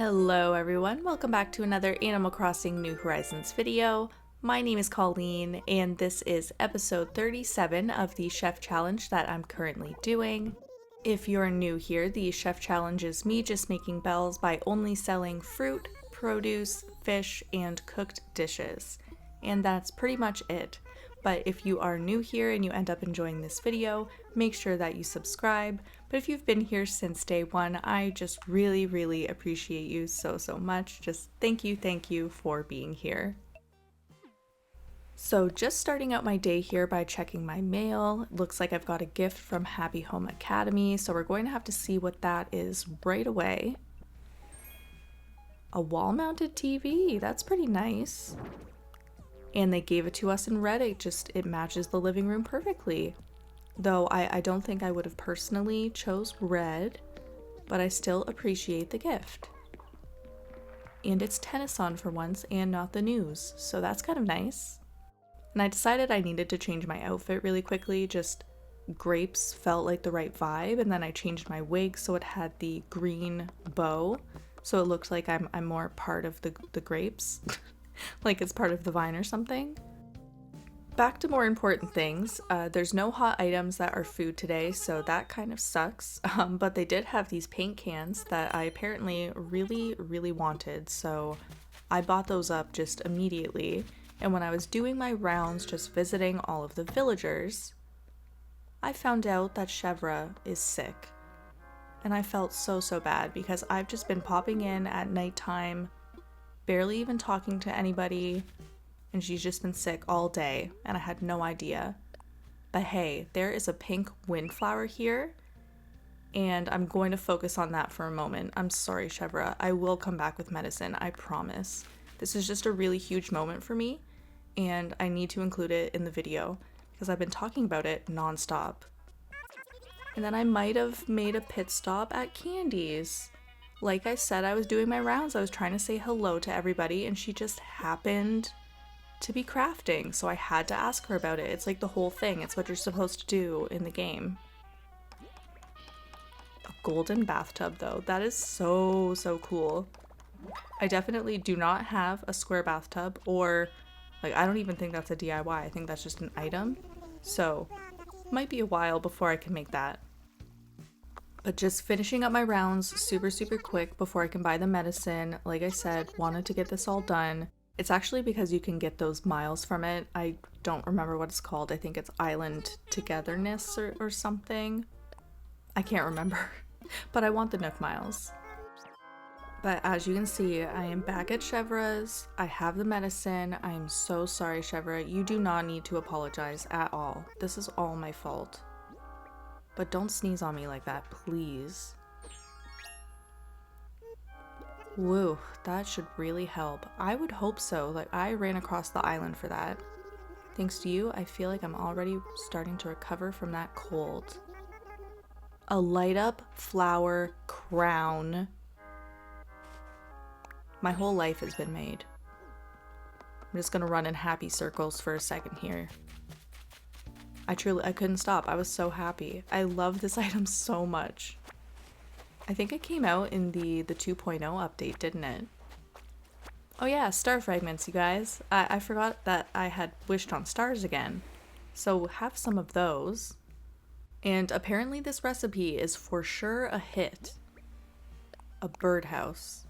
Hello everyone, welcome back to another Animal Crossing New Horizons video. My name is Colleen and this is episode 37 of the Chef Challenge that I'm currently doing. If you're new here, the Chef Challenge is me just making bells by only selling fruit, produce, fish, and cooked dishes. And that's pretty much it. But if you are new here and you end up enjoying this video, make sure that you subscribe. But if you've been here since day one, I just really appreciate you so much. Just thank you for being here. So just starting out my day here by checking my mail. Looks like I've got a gift from Happy Home Academy, so we're going to have to see what that is right away. A wall-mounted TV, that's pretty nice. And they gave it to us in red. It matches the living room perfectly. Though I don't think I would have personally chose red, but I still appreciate the gift. And it's tennis on for once and not the news, so that's kind of nice. And I decided I needed to change my outfit really quickly, just grapes felt like the right vibe, and then I changed my wig so it had the green bow, so it looked like I'm more part of the grapes. Like it's part of the vine or something. Back to more important things. There's no hot items that are food today, so that kind of sucks. But they did have these paint cans that I apparently really wanted, so I bought those up just immediately. And when I was doing my rounds, just visiting all of the villagers, I found out that Chevra is sick. And I felt so bad because I've just been popping in at nighttime, barely even talking to anybody, and she's just been sick all day, and I had no idea. But hey, there is a pink windflower here, and I'm going to focus on that for a moment. I'm sorry, Chevra. I will come back with medicine, I promise. This is just a really huge moment for me, and I need to include it in the video, because I've been talking about it nonstop. And then I might have made a pit stop at Candy's. Like I said, I was doing my rounds, I was trying to say hello to everybody, and she just happened to be crafting, so I had to ask her about it. It's like the whole thing, it's what you're supposed to do in the game. A golden bathtub though, that is so cool. I definitely do not have a square bathtub, or like I don't even think that's a DIY, I think that's just an item. So, might be a while before I can make that. But just finishing up my rounds super quick before I can buy the medicine. Like I said, wanted to get this all done. It's actually because you can get those miles from it. I don't remember what it's called. I think it's Island Togetherness or something. I can't remember. But I want the Nook miles. But as you can see, I am back at Chevra's. I have the medicine. I am so sorry, Chevra. You do not need to apologize at all. This is all my fault. But don't sneeze on me like that, please. Woo, that should really help. I would hope so. Like, I ran across the island for that. Thanks to you, I feel like I'm already starting to recover from that cold. A light up flower crown. My whole life has been made. I'm just gonna run in happy circles for a second here. I couldn't stop. I was so happy. I love this item so much. I think it came out in the 2.0 update, didn't it? Oh yeah, star fragments, you guys. I forgot that I had wished on stars again. So have some of those. And apparently this recipe is for sure a hit. A birdhouse.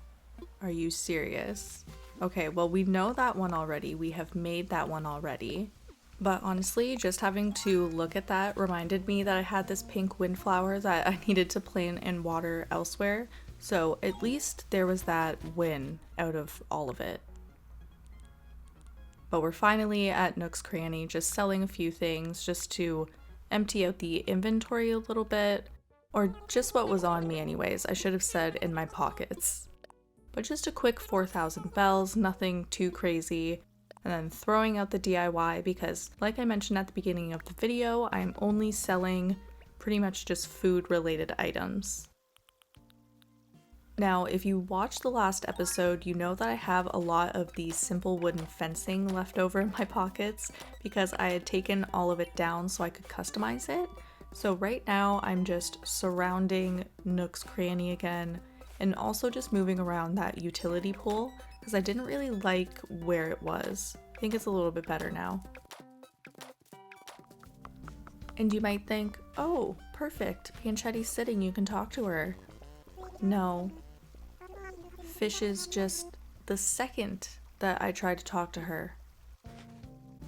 Are you serious? Okay, well we know that one already. We have made that one already. But honestly, just having to look at that reminded me that I had this pink windflower that I needed to plant and water elsewhere. So at least there was that win out of all of it. But we're finally at Nook's Cranny, just selling a few things just to empty out the inventory a little bit. Or just what was on me anyways, I should have said in my pockets. But just a quick 4,000 bells, nothing too crazy. And then throwing out the DIY because, like I mentioned at the beginning of the video, I'm only selling pretty much just food-related items. Now, if you watched the last episode, you know that I have a lot of the simple wooden fencing left over in my pockets because I had taken all of it down so I could customize it. So right now, I'm just surrounding Nook's Cranny again and also just moving around that utility pole because I didn't really like where it was. I think it's a little bit better now. And you might think, oh, perfect, Pianchetti's sitting, you can talk to her. No. Fish is just the second that I tried to talk to her.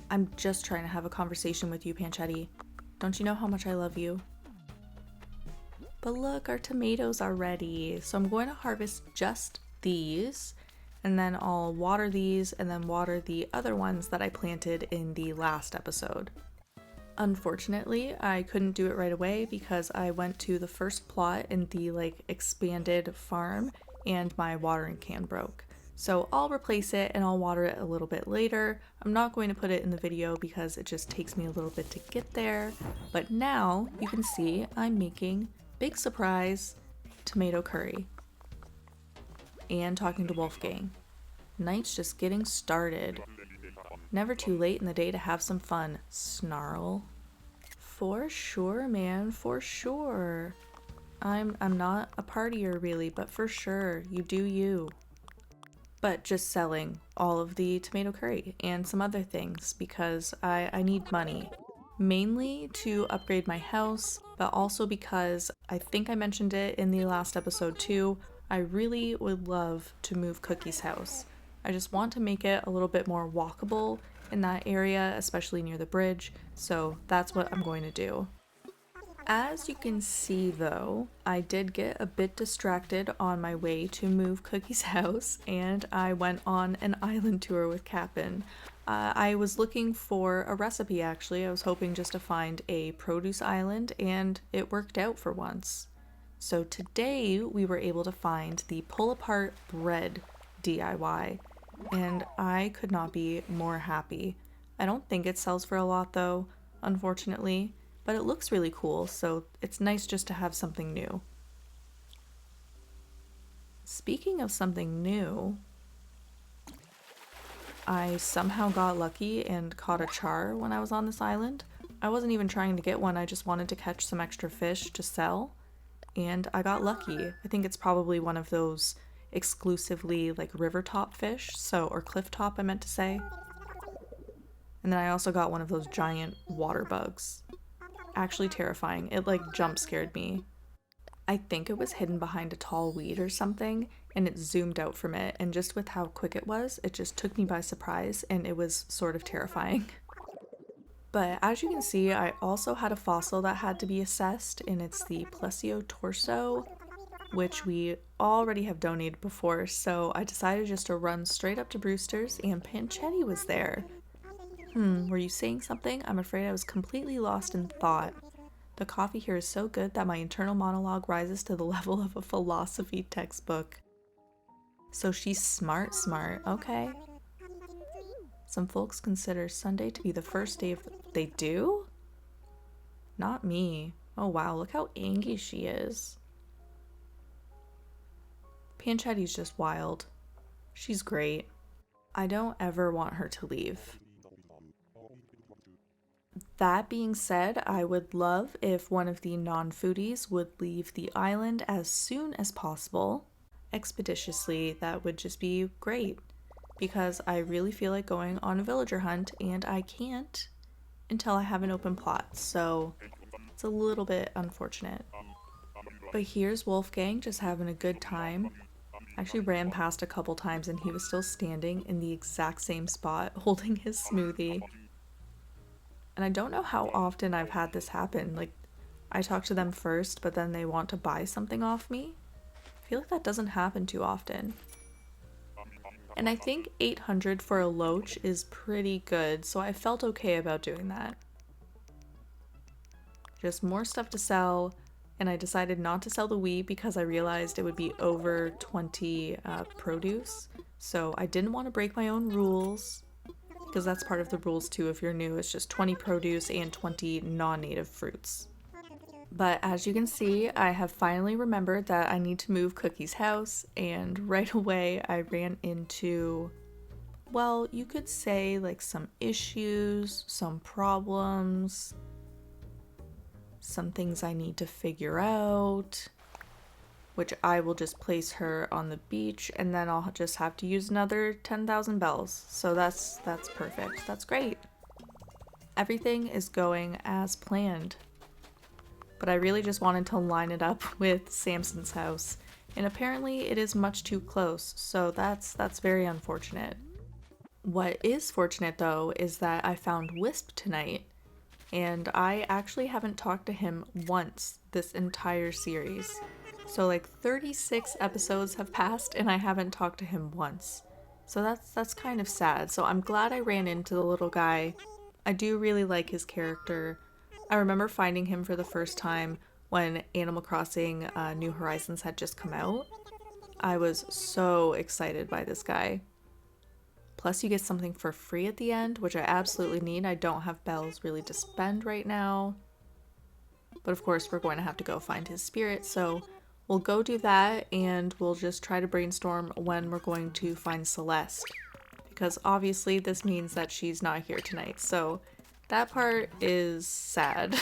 I'm just trying to have a conversation with you, Pianchetti. Don't you know how much I love you? But look, our tomatoes are ready. So I'm going to harvest just these, and then I'll water these and then water the other ones that I planted in the last episode. Unfortunately, I couldn't do it right away because I went to the first plot in the expanded farm and my watering can broke. So I'll replace it and I'll water it a little bit later. I'm not going to put it in the video because it just takes me a little bit to get there. But now you can see I'm making, big surprise, tomato curry. And talking to Wolfgang. Night's just getting started. Never too late in the day to have some fun, Snarl. For sure, man, for sure. I'm not a partier really, but for sure, you do you. But just selling all of the tomato curry and some other things because I need money. Mainly to upgrade my house, but also because I think I mentioned it in the last episode too, I really would love to move Cookie's house. I just want to make it a little bit more walkable in that area, especially near the bridge, so that's what I'm going to do. As you can see though, I did get a bit distracted on my way to move Cookie's house and I went on an island tour with Cap'n. I was looking for a recipe actually. I was hoping just to find a produce island and it worked out for once. So today we were able to find the pull apart bread DIY and I could not be more happy. I don't think it sells for a lot though, unfortunately. But it looks really cool, so it's nice just to have something new. Speaking of something new, I somehow got lucky and caught a char when I was on this island. I wasn't even trying to get one, I just wanted to catch some extra fish to sell, and I got lucky. I think it's probably one of those exclusively river top fish, or cliff top I meant to say. And then I also got one of those giant water bugs. Actually terrifying. It jump scared me. I think it was hidden behind a tall weed or something and it zoomed out from it, and just with how quick it was, it just took me by surprise and it was sort of terrifying. But as you can see, I also had a fossil that had to be assessed, and it's the Plesiotorso, which we already have donated before, so I decided just to run straight up to Brewster's and Pianchetti was there. Were you saying something? I'm afraid I was completely lost in thought. The coffee here is so good that my internal monologue rises to the level of a philosophy textbook. So she's smart, okay. Some folks consider Sunday to be the first day of They do? Not me. Oh wow, look how angry she is. Pianchetti's just wild. She's great. I don't ever want her to leave. That being said, I would love if one of the non-foodies would leave the island as soon as possible. Expeditiously, that would just be great, because I really feel like going on a villager hunt and I can't until I have an open plot, so it's a little bit unfortunate. But here's Wolfgang just having a good time. I actually ran past a couple times and he was still standing in the exact same spot holding his smoothie. And I don't know how often I've had this happen. I talk to them first, but then they want to buy something off me. I feel like that doesn't happen too often. And I think 800 for a loach is pretty good, so I felt okay about doing that. Just more stuff to sell, and I decided not to sell the wheat because I realized it would be over 20 produce. So I didn't want to break my own rules, because that's part of the rules too if you're new. It's just 20 produce and 20 non-native fruits. But as you can see, I have finally remembered that I need to move Cookie's house, and right away I ran into, well, you could say some issues, some problems, some things I need to figure out. which I will just place her on the beach, and then I'll just have to use another 10,000 bells. So that's perfect. That's great. Everything is going as planned. But I really just wanted to line it up with Samson's house, and apparently it is much too close, so that's very unfortunate. What is fortunate though is that I found Wisp tonight, and I actually haven't talked to him once this entire series. So like 36 episodes have passed and I haven't talked to him once. So that's kind of sad. So I'm glad I ran into the little guy. I do really like his character. I remember finding him for the first time when Animal Crossing New Horizons had just come out. I was so excited by this guy. Plus you get something for free at the end, which I absolutely need. I don't have bells really to spend right now. But of course we're going to have to go find his spirit, so we'll go do that, and we'll just try to brainstorm when we're going to find Celeste. Because obviously this means that she's not here tonight, so that part is sad.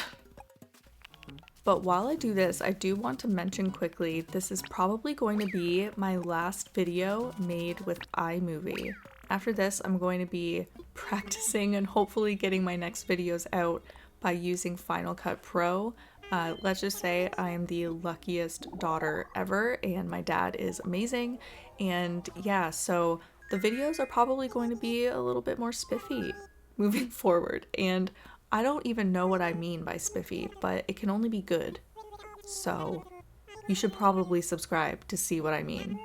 But while I do this, I do want to mention quickly, this is probably going to be my last video made with iMovie. After this, I'm going to be practicing and hopefully getting my next videos out by using Final Cut Pro. Let's just say I am the luckiest daughter ever, and my dad is amazing. And yeah, so the videos are probably going to be a little bit more spiffy moving forward. And I don't even know what I mean by spiffy, but it can only be good. So you should probably subscribe to see what I mean.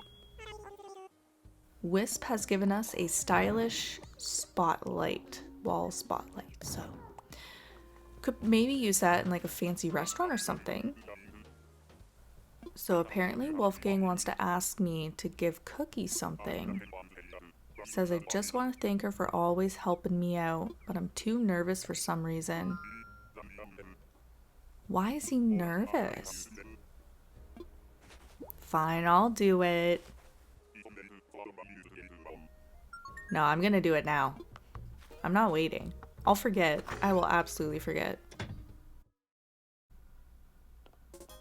Wisp has given us a stylish spotlight, wall spotlight, so could maybe use that in like a fancy restaurant or something. So apparently Wolfgang wants to ask me to give Cookie something. Says I just want to thank her for always helping me out, but I'm too nervous for some reason. Why is he nervous? Fine, I'll do it. No, I'm gonna do it now. I'm not waiting. I'll forget. I will absolutely forget.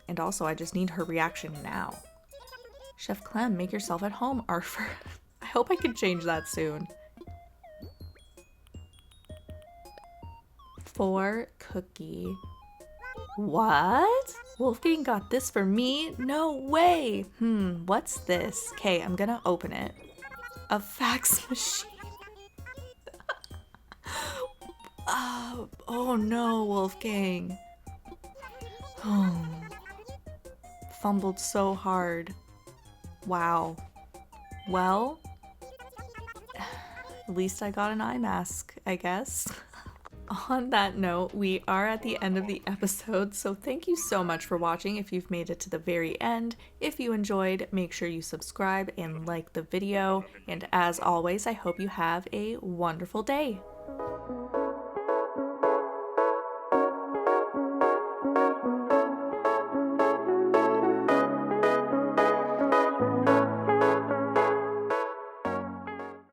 And also, I just need her reaction now. Chef Clem, make yourself at home, Arthur. I hope I can change that soon. For Cookie. What? Wolfgang got this for me? No way! What's this? Okay, I'm gonna open it. A fax machine. Oh no, Wolfgang. Oh. Fumbled so hard. Wow. Well, at least I got an eye mask, I guess. On that note, we are at the end of the episode, so thank you so much for watching if you've made it to the very end. If you enjoyed, make sure you subscribe and like the video, and as always, I hope you have a wonderful day.